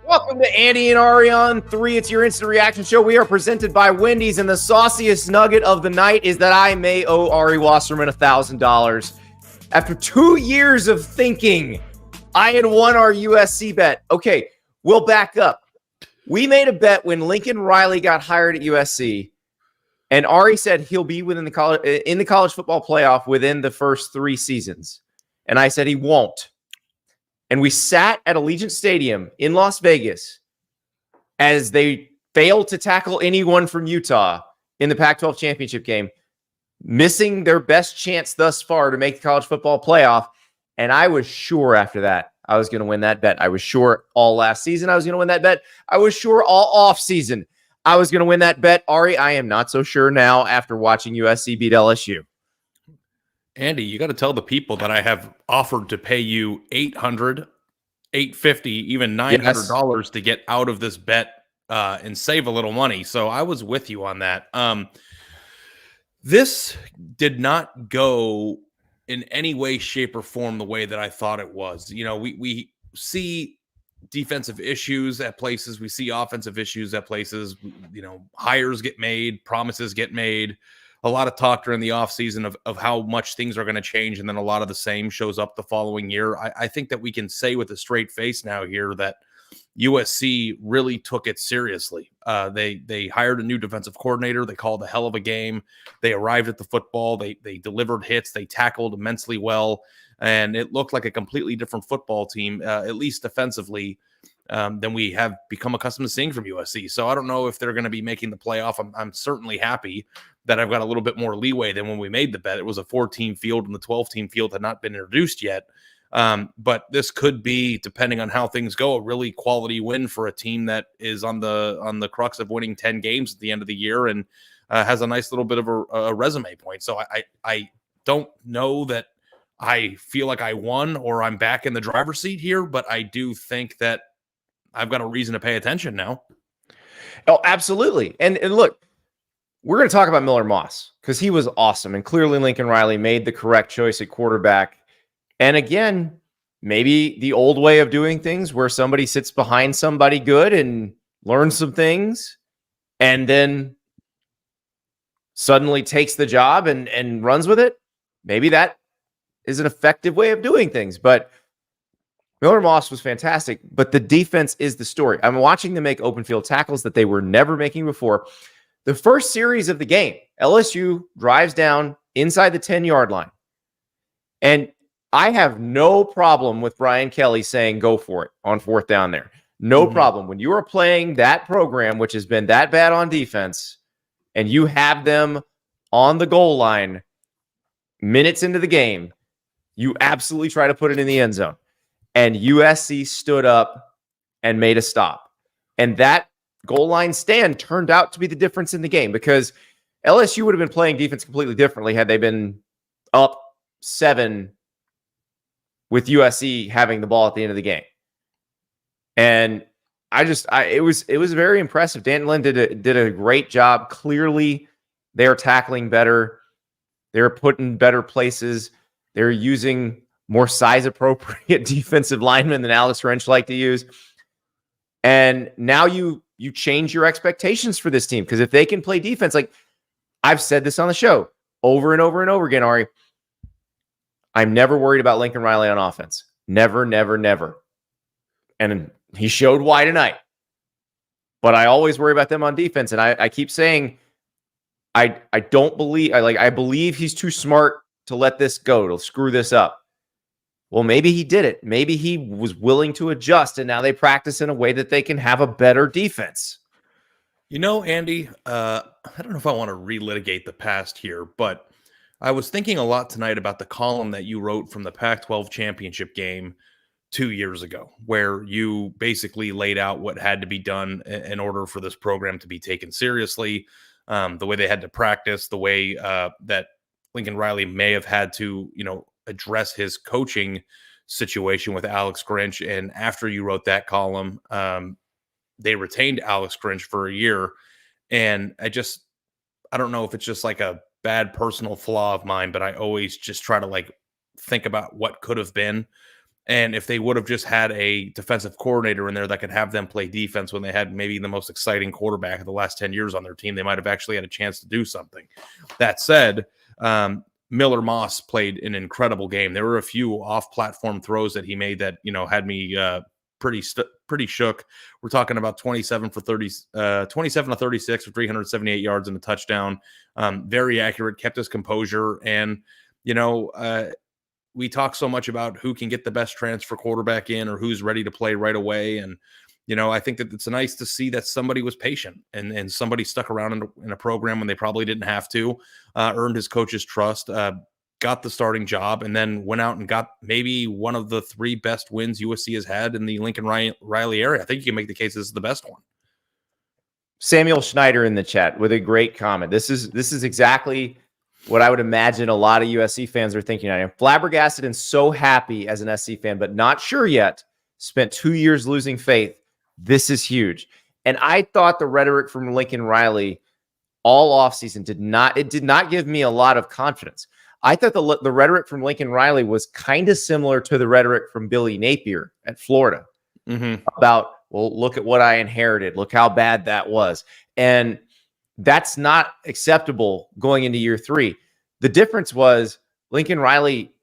Welcome to Andy and Ari On3. It's your instant reaction show. We are presented by Wendy's, and the sauciest nugget of the night is that I may owe Ari Wasserman $1,000. After 2 years of thinking, I had won our USC bet. Okay, we'll back up. We made a bet when Lincoln Riley got hired at USC, and Ari said he'll be within in the college football playoff within the first 3 seasons. And I said he won't. And we sat at Allegiant Stadium in Las Vegas as they failed to tackle anyone from Utah in the Pac-12 championship game, missing their best chance thus far to make the college football playoff. And I was sure after that I was going to win that bet. I was sure all last season I was going to win that bet. I was sure all off season I was going to win that bet. Ari, I am not so sure now after watching USC beat LSU. Andy, you got to tell the people that I have offered to pay you $800, $850, even $900 to get out of this bet and save a little money. So I was with you on that. This did not go in any way, shape, or form the way that I thought it was. You know, we see defensive issues at places. We see offensive issues at places. You know, hires get made, promises get made. A lot of talk during the offseason of how much things are going to change, and then a lot of the same shows up the following year. I think that we can say with a straight face now here that USC really took it seriously. They hired a new defensive coordinator. They called a hell of a game. They arrived at the football. They delivered hits. They tackled immensely well, and it looked like a completely different football team, at least defensively, than we have become accustomed to seeing from USC. So I don't know if they're going to be making the playoff. I'm certainly happy that I've got a little bit more leeway than when we made the bet. It was a 4-team field, and the 12-team field had not been introduced yet. But this could be, depending on how things go, a really quality win for a team that is on the crux of winning 10 games at the end of the year and has a nice little bit of a resume point. So I don't know that I feel like I won or I'm back in the driver's seat here, but I do think that I've got a reason to pay attention now. Oh, absolutely. And look, we're going to talk about Miller Moss because he was awesome. And clearly Lincoln Riley made the correct choice at quarterback. And again, maybe the old way of doing things where somebody sits behind somebody good and learns some things and then suddenly takes the job and runs with it. Maybe that is an effective way of doing things. But Miller Moss was fantastic, but the defense is the story. I'm watching them make open field tackles that they were never making before. The first series of the game, LSU drives down inside the 10-yard line. And I have no problem with Brian Kelly saying go for it on 4th down there. No problem. When you are playing that program, which has been that bad on defense, and you have them on the goal line minutes into the game, you absolutely try to put it in the end zone. And USC stood up and made a stop. And that goal line stand turned out to be the difference in the game because LSU would have been playing defense completely differently had they been up 7 with USC having the ball at the end of the game. And it was very impressive. Dan Lynn did a great job. Clearly, they're tackling better. They're put in better places. They're using more size-appropriate defensive linemen than Alex Wrench liked to use. And now you change your expectations for this team because if they can play defense, like I've said this on the show over and over and over again, Ari, I'm never worried about Lincoln Riley on offense. Never, never, never. And he showed why tonight. But I always worry about them on defense. And I keep saying I believe he's too smart to let this go, to screw this up. Well, maybe he did it. Maybe he was willing to adjust, and now they practice in a way that they can have a better defense. You know, Andy, I don't know if I want to relitigate the past here, but I was thinking a lot tonight about the column that you wrote from the Pac-12 championship game 2 years ago, where you basically laid out what had to be done in order for this program to be taken seriously, the way they had to practice, the way that Lincoln Riley may have had to, address his coaching situation with Alex Grinch. And after you wrote that column, they retained Alex Grinch for a year. And I don't know if it's just like a bad personal flaw of mine, but I always just try to think about what could have been. And if they would have just had a defensive coordinator in there that could have them play defense when they had maybe the most exciting quarterback of the last 10 years on their team, they might have actually had a chance to do something. That said, Miller Moss played an incredible game. There were a few off-platform throws that he made that, had me pretty shook. We're talking about 27 to 36 for 378 yards and a touchdown. Very accurate, kept his composure. And, we talk so much about who can get the best transfer quarterback in or who's ready to play right away. And, I think that it's nice to see that somebody was patient and somebody stuck around in a program when they probably didn't have to, earned his coach's trust, got the starting job, and then went out and got maybe one of the 3 best wins USC has had in the Lincoln Riley area. I think you can make the case this is the best one. Samuel Schneider in the chat with a great comment. This is exactly what I would imagine a lot of USC fans are thinking. I am flabbergasted and so happy as an SC fan, but not sure yet. Spent 2 years losing faith. This is huge. And I thought the rhetoric from Lincoln Riley all offseason did not give me a lot of confidence. I thought the rhetoric from Lincoln Riley was kind of similar to the rhetoric from Billy Napier at Florida about, well, look at what I inherited. Look how bad that was. And that's not acceptable going into year 3. The difference was Lincoln Riley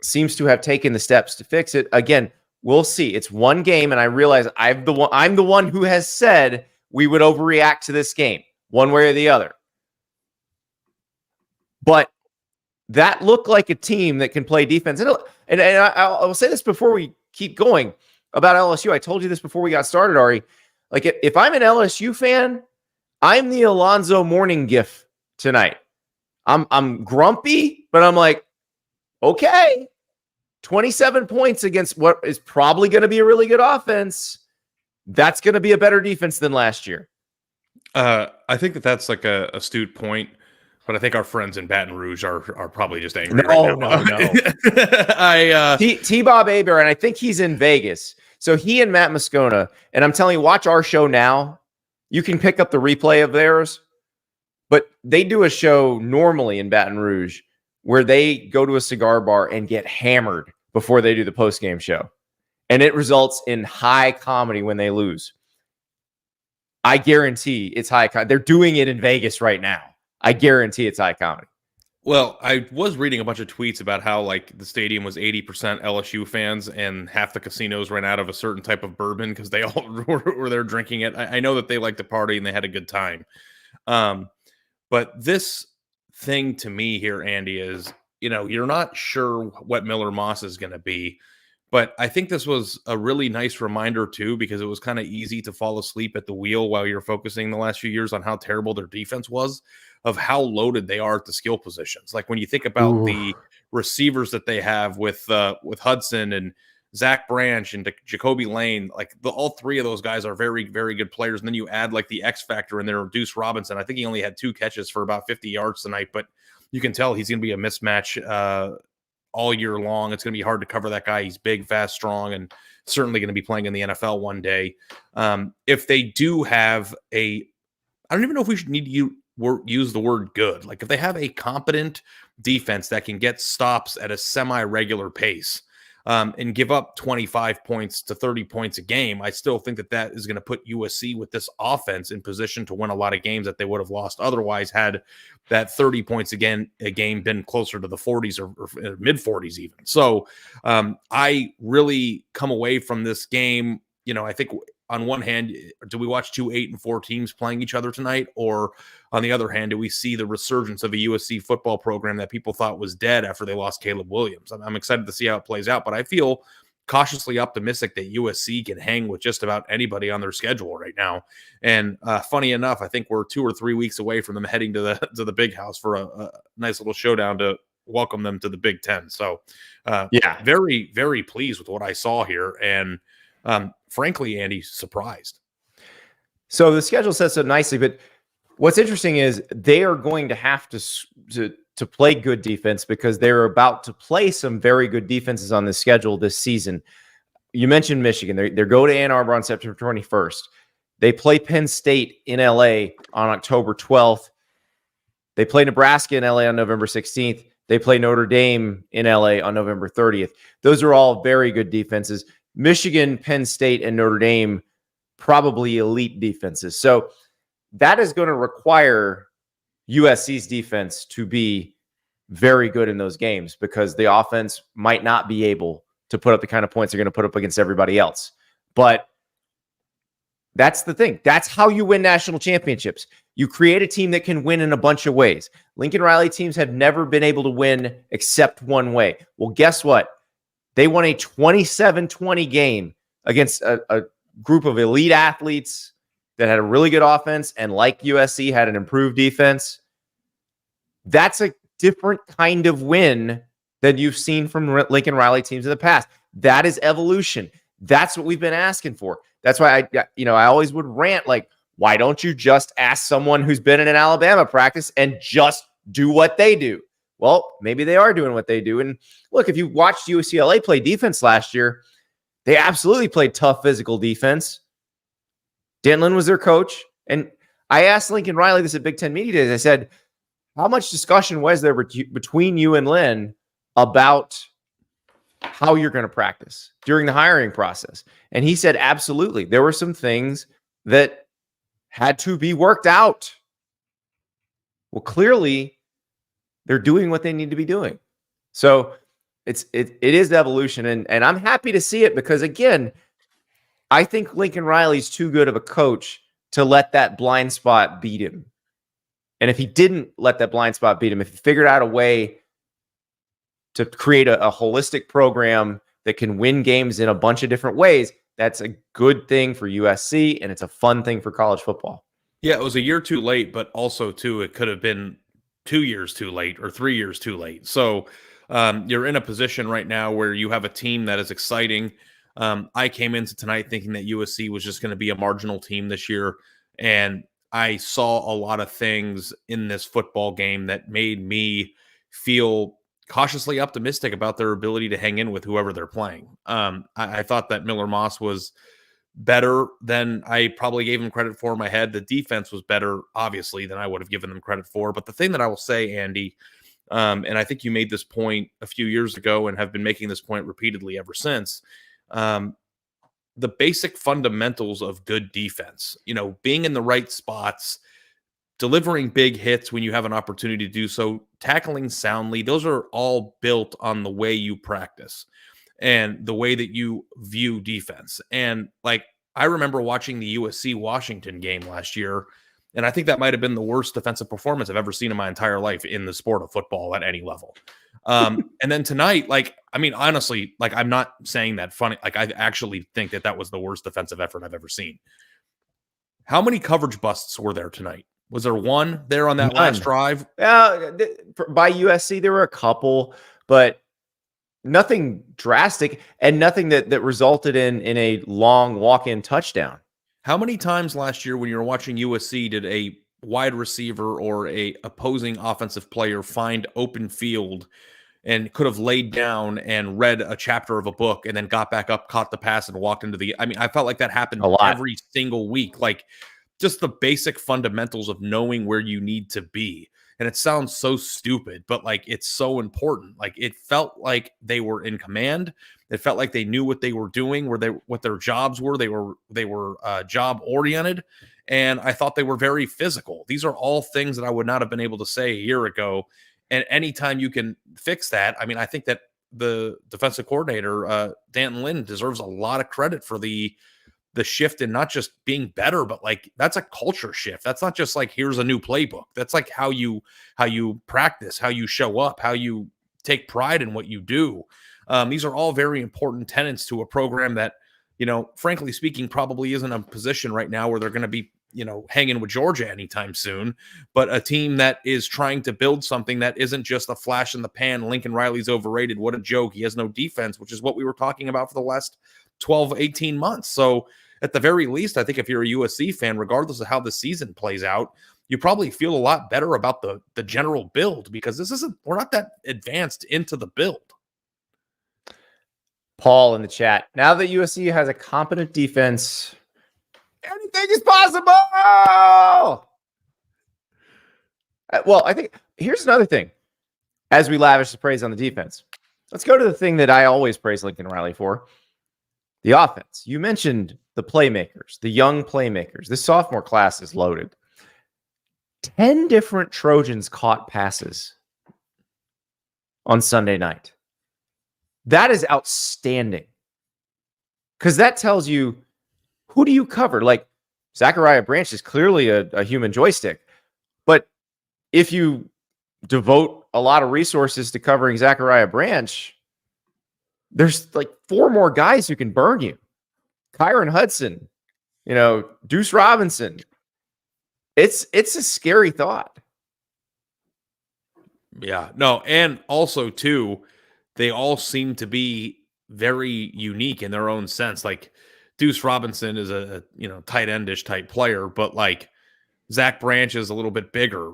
seems to have taken the steps to fix it. Again, we'll see. It's one game, and I realize I'm the one who has said we would overreact to this game, one way or the other. But that looked like a team that can play defense. And I'll say this before we keep going about LSU. I told you this before we got started, Ari. Like, if I'm an LSU fan, I'm the Alonzo Mourning gif tonight. I'm grumpy, but I'm like, okay, 27 points against what is probably going to be a really good offense. That's going to be a better defense than last year. I think that's like a astute point, but I think our friends in Baton Rouge are probably just angry right now. No. T-Bob Aber, and I think he's in Vegas. So he and Matt Moscona, and I'm telling you, watch our show now. You can pick up the replay of theirs, but they do a show normally in Baton Rouge where they go to a cigar bar and get hammered before they do the post-game show. And it results in high comedy when they lose. I guarantee it's high comedy. They're doing it in Vegas right now. I guarantee it's high comedy. Well, I was reading a bunch of tweets about how the stadium was 80% LSU fans and half the casinos ran out of a certain type of bourbon because they all were there drinking it. I know that they like to party and they had a good time. But this thing to me here, Andy, is, you're not sure what Miller Moss is going to be. But I think this was a really nice reminder, too, because it was kind of easy to fall asleep at the wheel while you're focusing the last few years on how terrible their defense was, of how loaded they are at the skill positions. Like when you think about the receivers that they have with Hudson and Zach Branch and Jacoby Lane, all 3 of those guys are very, very good players. And then you add the X factor in there, Deuce Robinson. I think he only had 2 catches for about 50 yards tonight, but you can tell he's going to be a mismatch all year long. It's going to be hard to cover that guy. He's big, fast, strong, and certainly going to be playing in the NFL one day. If they do have I don't even know if we should need to use the word good. If they have a competent defense that can get stops at a semi-regular pace and give up 25 points to 30 points a game, I still think that is going to put USC with this offense in position to win a lot of games that they would have lost otherwise had that 30 points a game been closer to the 40s or mid 40s even. So I really come away from this game, I think on one hand, do we watch 2 8-4 teams playing each other tonight? Or on the other hand, do we see the resurgence of a USC football program that people thought was dead after they lost Caleb Williams? I'm excited to see how it plays out, but I feel cautiously optimistic that USC can hang with just about anybody on their schedule right now. And funny enough, I think we're 2 or 3 weeks away from them heading to the Big House for a nice little showdown to welcome them to the Big Ten. So very, very pleased with what I saw here. And frankly, Andy, surprised. So the schedule says so nicely, but what's interesting is they are going to have to play good defense because they're about to play some very good defenses on the schedule this season. You mentioned Michigan. They go to Ann Arbor on September 21st. They play Penn State in LA on October 12th. They play Nebraska in LA on November 16th. They play Notre Dame in LA on November 30th. Those are all very good defenses. Michigan, Penn State, and Notre Dame, probably elite defenses. So that is going to require USC's defense to be very good in those games because the offense might not be able to put up the kind of points they're going to put up against everybody else. But that's the thing. That's how you win national championships. You create a team that can win in a bunch of ways. Lincoln Riley teams have never been able to win except one way. Well, guess what? They won a 27-20 game against a group of elite athletes that had a really good offense and, like USC, had an improved defense. That's a different kind of win than you've seen from Lincoln Riley teams in the past. That is evolution. That's what we've been asking for. That's why I always would rant like, why don't you just ask someone who's been in an Alabama practice and just do what they do? Well, maybe they are doing what they do. And look, if you watched UCLA play defense last year, they absolutely played tough physical defense. Dan Lin was their coach. And I asked Lincoln Riley this at Big Ten Media Days. I said, how much discussion was there between you and Lin about how you're going to practice during the hiring process? And he said, absolutely. There were some things that had to be worked out. Well, clearly they're doing what they need to be doing. So it is evolution. And I'm happy to see it because, again, I think Lincoln Riley's too good of a coach to let that blind spot beat him. And if he didn't let that blind spot beat him, if he figured out a way to create a holistic program that can win games in a bunch of different ways, that's a good thing for USC, and it's a fun thing for college football. Yeah, it was a year too late, but also, too, it could have been 2 years too late or 3 years too late. So you're in a position right now where you have a team that is exciting. I came into tonight thinking that USC was just going to be a marginal team this year, and I saw a lot of things in this football game that made me feel cautiously optimistic about their ability to hang in with whoever they're playing. I thought that Miller Moss was better than I probably gave him credit for in my head. The defense was better, obviously, than I would have given them credit for. But the thing that I will say, Andy, and I think you made this point a few years ago and have been making this point repeatedly ever since, the basic fundamentals of good defense, being in the right spots, delivering big hits when you have an opportunity to do so, tackling soundly, those are all built on the way you practice and the way that you view defense. And I remember watching the USC Washington game last year, and I think that might have been the worst defensive performance I've ever seen in my entire life in the sport of football at any level. And then tonight, honestly, I'm not saying that funny. I actually think that was the worst defensive effort I've ever seen. How many coverage busts were there tonight? Was there one there on that last drive? By USC, there were a couple, but nothing drastic and nothing that resulted in a long walk-in touchdown. How many times last year when you were watching USC did a wide receiver or a opposing offensive player find open field and could have laid down and read a chapter of a book and then got back up, caught the pass, and walked into I felt like that happened every single week. Just the basic fundamentals of knowing where you need to be. And it sounds so stupid, but it's so important. It felt like they were in command. It felt like they knew what they were doing, what their jobs were. They were job oriented. And I thought they were very physical. These are all things that I would not have been able to say a year ago. And anytime you can fix that, I think that the defensive coordinator, Danton Lynn, deserves a lot of credit for the shift in not just being better, but that's a culture shift. That's not just here's a new playbook. That's how you practice, how you show up, how you take pride in what you do. These are all very important tenets to a program that, frankly speaking, probably isn't a position right now where they're going to be, hanging with Georgia anytime soon, but a team that is trying to build something that isn't just a flash in the pan. Lincoln Riley's overrated. What a joke. He has no defense, which is what we were talking about for the last 12, 18 months. So at the very least, I think if you're a USC fan, regardless of how the season plays out, you probably feel a lot better about the general build because we're not that advanced into the build. Paul in the chat. Now that USC has a competent defense, anything is possible. Well, I think here's another thing. as we lavish the praise on the defense, let's go to the thing that I always praise Lincoln Riley for, the offense. You mentioned the playmakers, the young playmakers. This sophomore class is loaded. 10 different Trojans caught passes on Sunday night. That is outstanding. Because that tells you, who do you cover? Like, Zachariah Branch is clearly a human joystick. But if you devote a lot of resources to covering Zachariah Branch, there's like 4 more guys who can burn you. Kyron Hudson, Deuce Robinson. It's a scary thought. Yeah, no, and also too, they all seem to be very unique in their own sense. Like Deuce Robinson is a tight endish type player, but like Zach Branch is a little bit bigger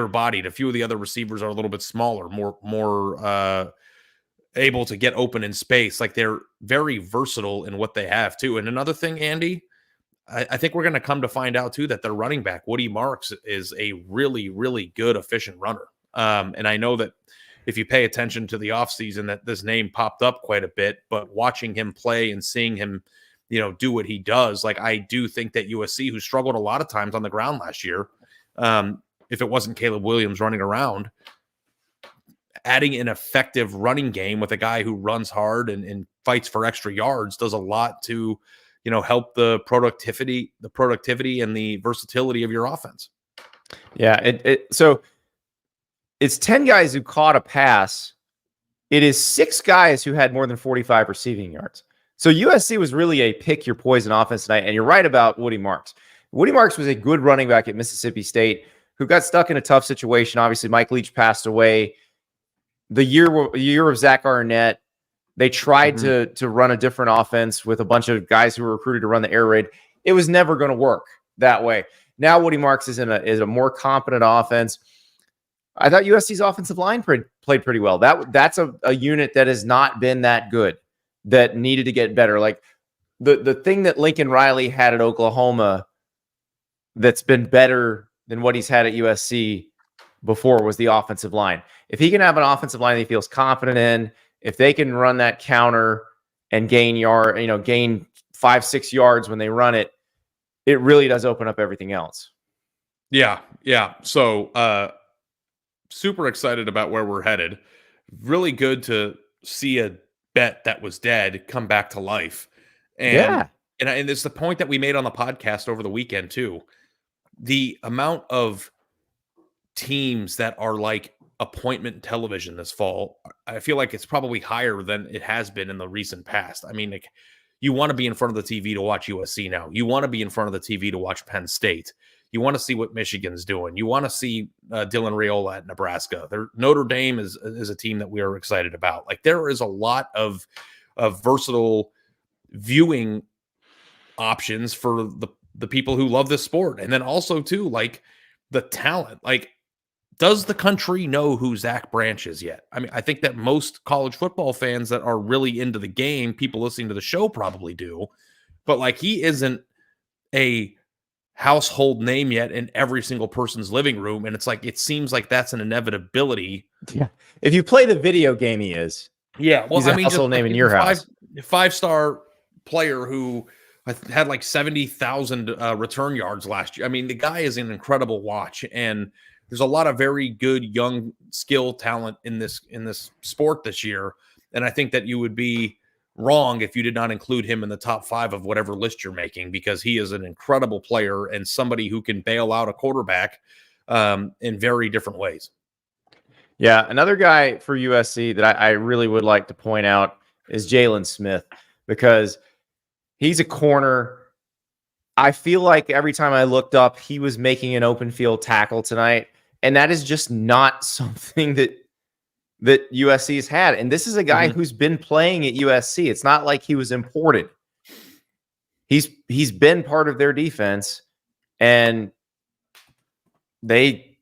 bodied. A few of the other receivers are a little bit smaller, more able to get open in space. Like they're very versatile in what they have too. And another thing, Andy, I think we're going to come to find out too that their running back, Woody Marks, is a really, really good, efficient runner. And I know that if you pay attention to the offseason, that this name popped up quite a bit, but watching him play and seeing him, do what he does, like I do think that USC, who struggled a lot of times on the ground last year, if it wasn't Caleb Williams running around, adding an effective running game with a guy who runs hard and fights for extra yards does a lot to, help the productivity and the versatility of your offense. Yeah. So it's 10 guys who caught a pass. It is 6 guys who had more than 45 receiving yards. So USC was really a pick your poison offense tonight. And you're right about Woody Marks. Woody Marks was a good running back at Mississippi State who got stuck in a tough situation. Obviously, Mike Leach passed away. The year of Zach Arnett, they tried to run a different offense with a bunch of guys who were recruited to run the air raid. It was never going to work that way. Now Woody Marks is a more competent offense. I thought USC's offensive line played pretty well. That's a unit that has not been that good, that needed to get better. Like the thing that Lincoln Riley had at Oklahoma that's been better than what he's had at USC before was the offensive line. If he can have an offensive line that he feels confident in, if they can run that counter and gain 5-6 yards when they run it, it really does open up everything else. Yeah. So super excited about where we're headed. Really good to see a bet that was dead come back to life. And it's the point that we made on the podcast over the weekend too. The amount of teams that are like appointment television this fall, I feel like it's probably higher than it has been in the recent past. I mean, like, you want to be in front of the TV to watch USC now. You want to be in front of the TV to watch Penn State. You want to see what Michigan's doing. You want to see Dylan Raiola at Nebraska. Notre Dame is a team that we are excited about. Like, there is a lot of versatile viewing options for the people who love this sport. And then also too, like, the talent. Like, does the country know who Zach Branch is yet? I mean, I think that most college football fans that are really into the game, people listening to the show probably do, but like, he isn't a household name yet in every single person's living room. And it's like, it seems like that's an inevitability. Yeah. If you play the video game, he is. Yeah. Well, he's a household name in your house. 5-star player who had like 70,000 return yards last year. I mean, the guy is an incredible watch, and there's a lot of very good young skill talent in this sport this year. And I think that you would be wrong if you did not include him in the top 5 of whatever list you're making, because he is an incredible player and somebody who can bail out a quarterback in very different ways. Yeah. Another guy for USC that I really would like to point out is Jalen Smith, because he's a corner. I feel like every time I looked up, he was making an open field tackle tonight. And that is just not something that USC's had. And this is a guy who's been playing at USC. It's not like he was imported. He's been part of their defense, and they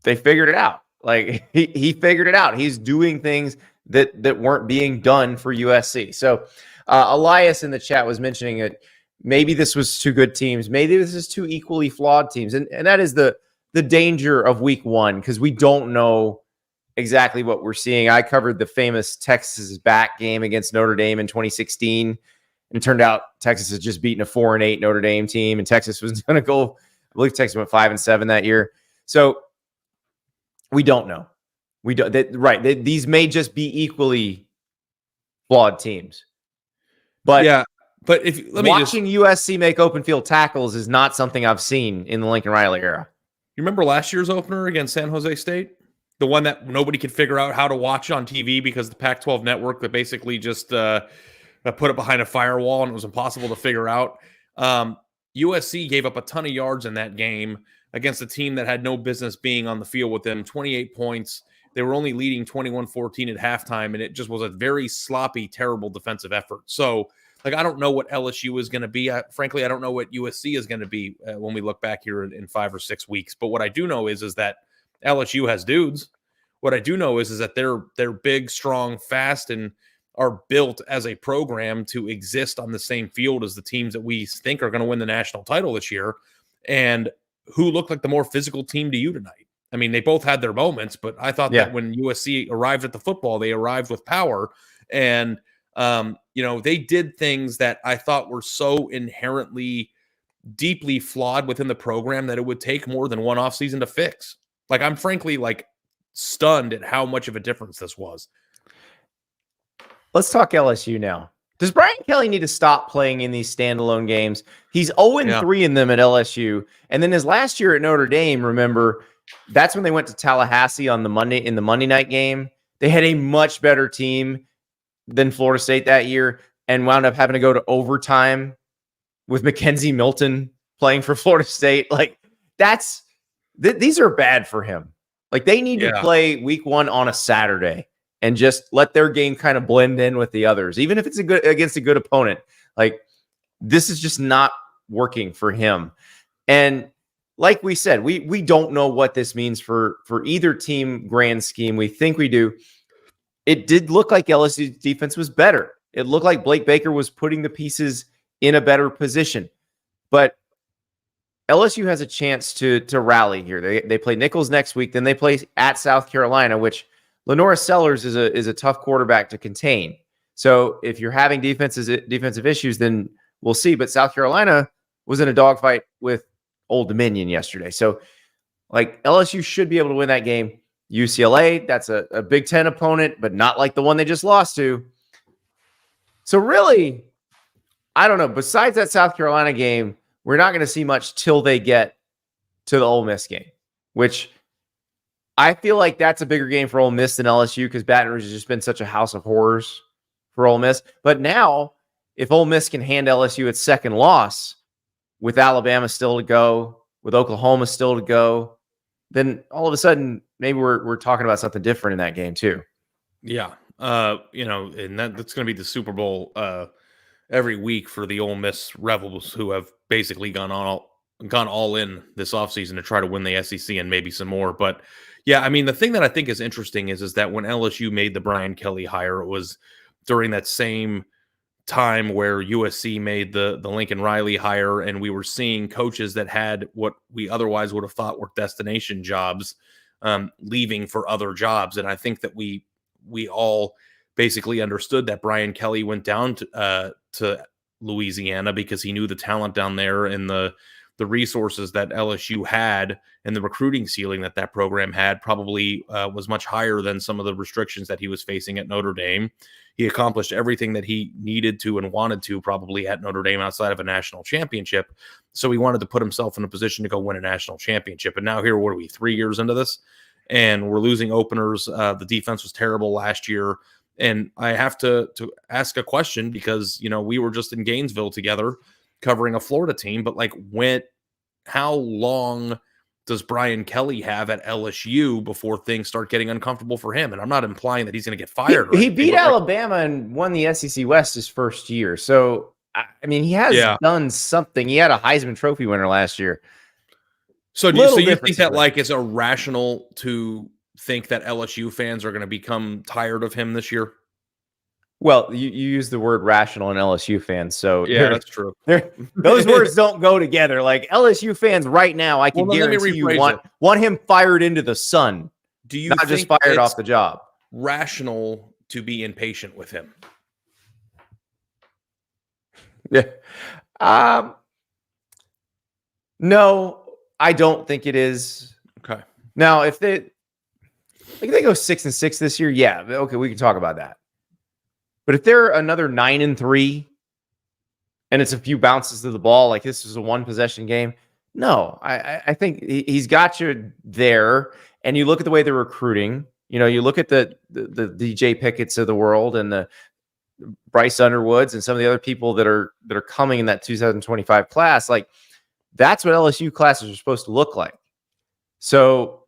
figured it out. Like, he figured it out. He's doing things that weren't being done for USC. So Elias in the chat was mentioning it. Maybe this was 2 good teams. Maybe this is 2 equally flawed teams. And that is the the danger of week one because we don't know exactly what we're seeing. I covered the famous Texas back game against Notre Dame in 2016. And it turned out Texas had just beaten a 4-8 Notre Dame team, and Texas was going to go. I believe Texas went 5-7 that year. So we don't know. We don't. These may just be equally flawed teams. But yeah, but watching USC make open field tackles is not something I've seen in the Lincoln Riley era. You remember last year's opener against San Jose State? The one that nobody could figure out how to watch on TV because the Pac-12 network that basically just put it behind a firewall and it was impossible to figure out. USC gave up a ton of yards in that game against a team that had no business being on the field with them, 28 points. They were only leading 21-14 at halftime, and it just was a very sloppy, terrible defensive effort. So, I don't know what LSU is going to be. Frankly, I don't know what USC is going to be when we look back here in 5 or 6 weeks. But what I do know is that LSU has dudes. What I do know is that they're big, strong, fast, and are built as a program to exist on the same field as the teams that we think are going to win the national title this year. And who looked like the more physical team to you tonight? I mean, they both had their moments, but I thought that when USC arrived at the football, they arrived with power. And, they did things that I thought were so inherently deeply flawed within the program that it would take more than one offseason to fix. I'm frankly stunned at how much of a difference this was. Let's talk LSU now. Does Brian Kelly need to stop playing in these standalone games? He's 0-3 in them at LSU. And then his last year at Notre Dame, remember, that's when they went to Tallahassee in the Monday night game. They had a much better team than Florida State that year and wound up having to go to overtime with Mackenzie Milton playing for Florida State. These are bad for him. They need to play week one on a Saturday and just let their game kind of blend in with the others, even if it's against a good opponent. This is just not working for him. And like we said, we don't know what this means for either team grand scheme. We think we do. It did look like LSU's defense was better. It looked like Blake Baker was putting the pieces in a better position. But LSU has a chance to rally here. They play Nichols next week. Then they play at South Carolina, which Lenora Sellers is a tough quarterback to contain. So if you're having defensive issues, then we'll see. But South Carolina was in a dogfight with Old Dominion yesterday. So LSU should be able to win that game. UCLA, that's a Big Ten opponent, but not like the one they just lost to. So really, I don't know. Besides that South Carolina game, we're not going to see much till they get to the Ole Miss game, which I feel like that's a bigger game for Ole Miss than LSU because Baton Rouge has just been such a house of horrors for Ole Miss. But now, if Ole Miss can hand LSU its second loss with Alabama still to go, with Oklahoma still to go, then all of a sudden, maybe we're talking about something different in that game too. Yeah. And that's going to be the Super Bowl every week for the Ole Miss Rebels, who have basically gone all in this offseason to try to win the SEC and maybe some more. But yeah, I mean, the thing that I think is interesting is that when LSU made the Brian Kelly hire, it was during that same time where USC made the Lincoln Riley hire, and we were seeing coaches that had what we otherwise would have thought were destination jobs leaving for other jobs. And I think that we all basically understood that Brian Kelly went down to Louisiana because he knew the talent down there and the resources that LSU had and the recruiting ceiling that program had probably was much higher than some of the restrictions that he was facing at Notre Dame. He accomplished everything that he needed to and wanted to probably at Notre Dame outside of a national championship. So he wanted to put himself in a position to go win a national championship. And now here, what are we, 3 years into this? And we're losing openers. The defense was terrible last year. And I have to ask a question because, we were just in Gainesville together covering a Florida team, but how long does Brian Kelly have at LSU before things start getting uncomfortable for him? And I'm not implying that he's going to get fired. He beat Alabama and won the SEC West his first year. So, I mean, he has done something. He had a Heisman Trophy winner last year. So you think that it's irrational to think that LSU fans are going to become tired of him this year? Well, you use the word rational and LSU fans, so Yeah, that's true. those words don't go together. Like LSU fans right now, I can guarantee you want him fired into the sun. Do you not just fired off the job? Rational to be impatient with him? Yeah. No, I don't think it is. Okay. Now, if they go 6-6 this year, yeah, okay, we can talk about that. But if they're another 9-3 and it's a few bounces to the ball, like this is a one possession game, no, I think he's got you there. And you look at the way they're recruiting. You know, you look at the DJ Pickett's of the world and the Bryce Underwoods and some of the other people that are coming in that 2025 class. Like that's what LSU classes are supposed to look like. So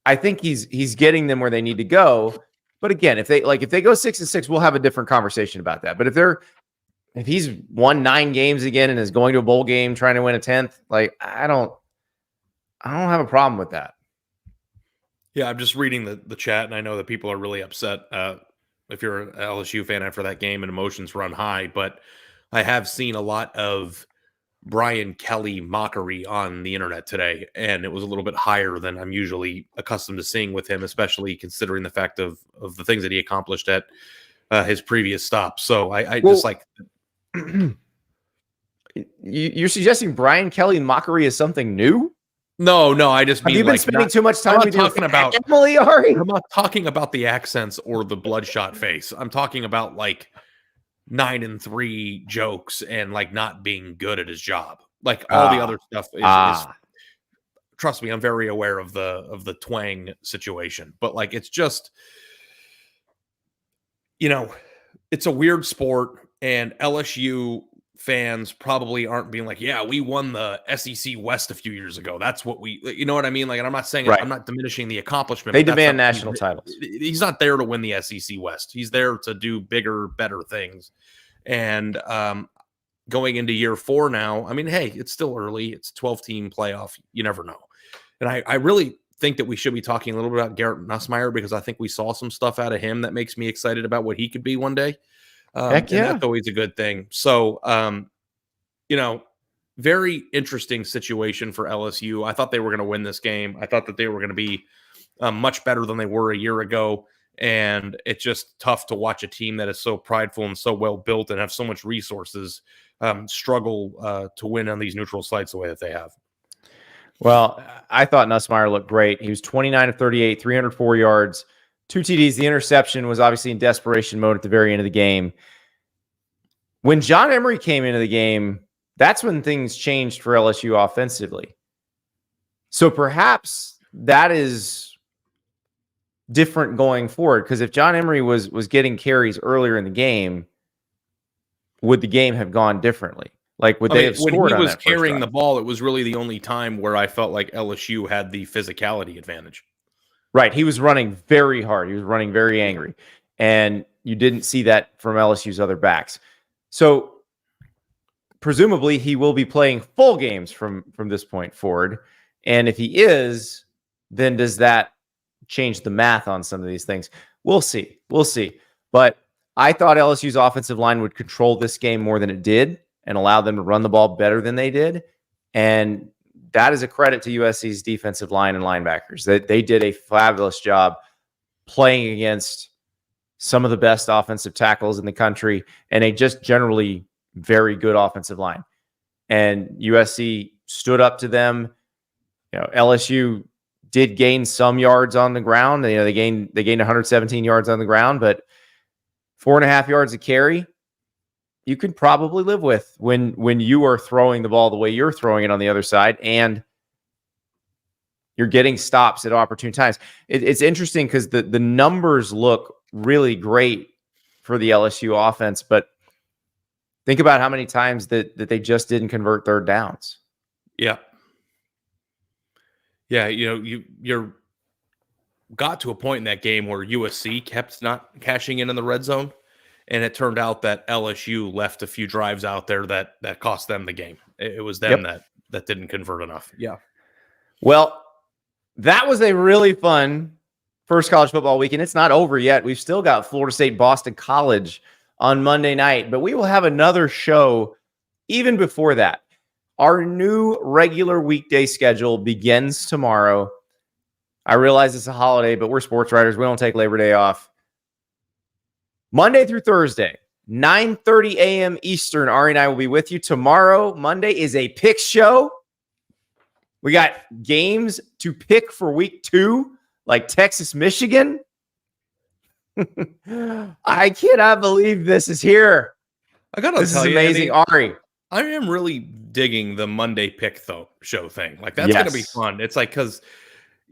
I think he's getting them where they need to go. But again, if they go 6-6, we'll have a different conversation about that. But if he's won 9 games again and is going to a bowl game trying to win a 10th, like I don't have a problem with that. Yeah, I'm just reading the chat, and I know that people are really upset if you're an LSU fan after that game and emotions run high. But I have seen a lot of Brian Kelly mockery on the internet today, and it was a little bit higher than I'm usually accustomed to seeing with him, especially considering the fact of the things that he accomplished at his previous stop. So I just like... You're suggesting Brian Kelly mockery is something new? No, I just mean, have you been spending too much time with talking about Emily Ari? I'm not talking about the accents or the bloodshot face. I'm talking about like 9-3 jokes and like not being good at his job. Like all the other stuff is trust me, I'm very aware of the twang situation. But like it's just, you know, it's a weird sport, and LSU fans probably aren't being like, yeah, we won the SEC West a few years ago. That's what you know what I mean? Like, and I'm not saying I'm not diminishing the accomplishment. They demand national titles. He's not there to win the SEC West. He's there to do bigger, better things. And going into year 4 now, I mean, hey, it's still early. It's 12-team playoff. You never know. And I really think that we should be talking a little bit about Garrett Nussmeier, because I think we saw some stuff out of him that makes me excited about what he could be one day. Heck yeah. And that's always a good thing. So, you know, very interesting situation for LSU. I thought they were going to win this game. I thought that they were going to be much better than they were a year ago. And it's just tough to watch a team that is so prideful and so well built and have so much resources struggle to win on these neutral sites the way that they have. Well, I thought Nussmeier looked great. He was 29 of 38, 304 yards. 2 TDs. The interception was obviously in desperation mode at the very end of the game. When John Emery came into the game, that's when things changed for LSU offensively. So perhaps that is different going forward, because if John Emery was getting carries earlier in the game, would the game have gone differently? Like, would they have scored when he on was that carrying the ball? It was really the only time where I felt like LSU had the physicality advantage. Right. He was running very hard. He was running very angry. And you didn't see that from LSU's other backs. So presumably he will be playing full games from this point forward. And if he is, then does that change the math on some of these things? We'll see. We'll see. But I thought LSU's offensive line would control this game more than it did and allow them to run the ball better than they did. And that is a credit to USC's defensive line and linebackers. They did a fabulous job playing against some of the best offensive tackles in the country and a just generally very good offensive line. And USC stood up to them. You know, LSU did gain some yards on the ground. You know, they gained 117 yards on the ground, but 4.5 yards a carry, you could probably live with when you are throwing the ball the way you're throwing it on the other side, and you're getting stops at opportune times. It's interesting because the numbers look really great for the LSU offense, but think about how many times that they just didn't convert third downs. Yeah. Yeah, you know, you're got to a point in that game where USC kept not cashing in the red zone. And it turned out that LSU left a few drives out there that cost them the game. It was them that didn't convert enough. Yeah. Well, that was a really fun first college football weekend. It's not over yet. We've still got Florida State, Boston College on Monday night, but we will have another show even before that. Our new regular weekday schedule begins tomorrow. I realize it's a holiday, but we're sports writers. We don't take Labor Day off. Monday through Thursday, 9:30 a.m. Eastern, Ari and I will be with you. Tomorrow, Monday, is a pick show. We got games to pick for week 2, like Texas, Michigan. I cannot believe this is here. I got to tell you, this is amazing, Andy, Ari. I am really digging the Monday pick show thing. Like, that's going to be fun. It's like, because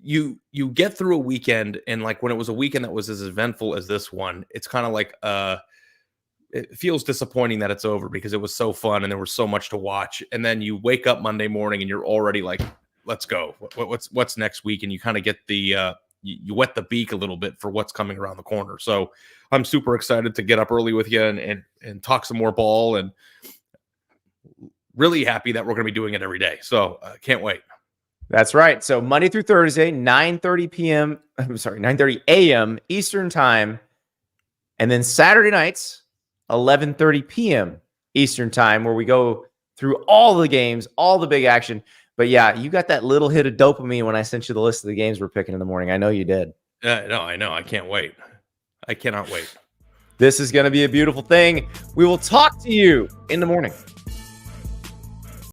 you get through a weekend, and like when it was a weekend that was as eventful as this one, it's kind of like it feels disappointing that it's over because it was so fun and there was so much to watch. And then you wake up Monday morning and you're already like, let's go. What's next week? And you kind of get the you wet the beak a little bit for what's coming around the corner. So I'm super excited to get up early with you and talk some more ball, and really happy that we're going to be doing it every day. So can't wait. That's right. So Monday through Thursday, 9:30 a.m. Eastern time. And then Saturday nights, 11:30 p.m. Eastern time, where we go through all the games, all the big action. But yeah, you got that little hit of dopamine when I sent you the list of the games we're picking in the morning. I know you did. No, I know. I can't wait. I cannot wait. This is going to be a beautiful thing. We will talk to you in the morning.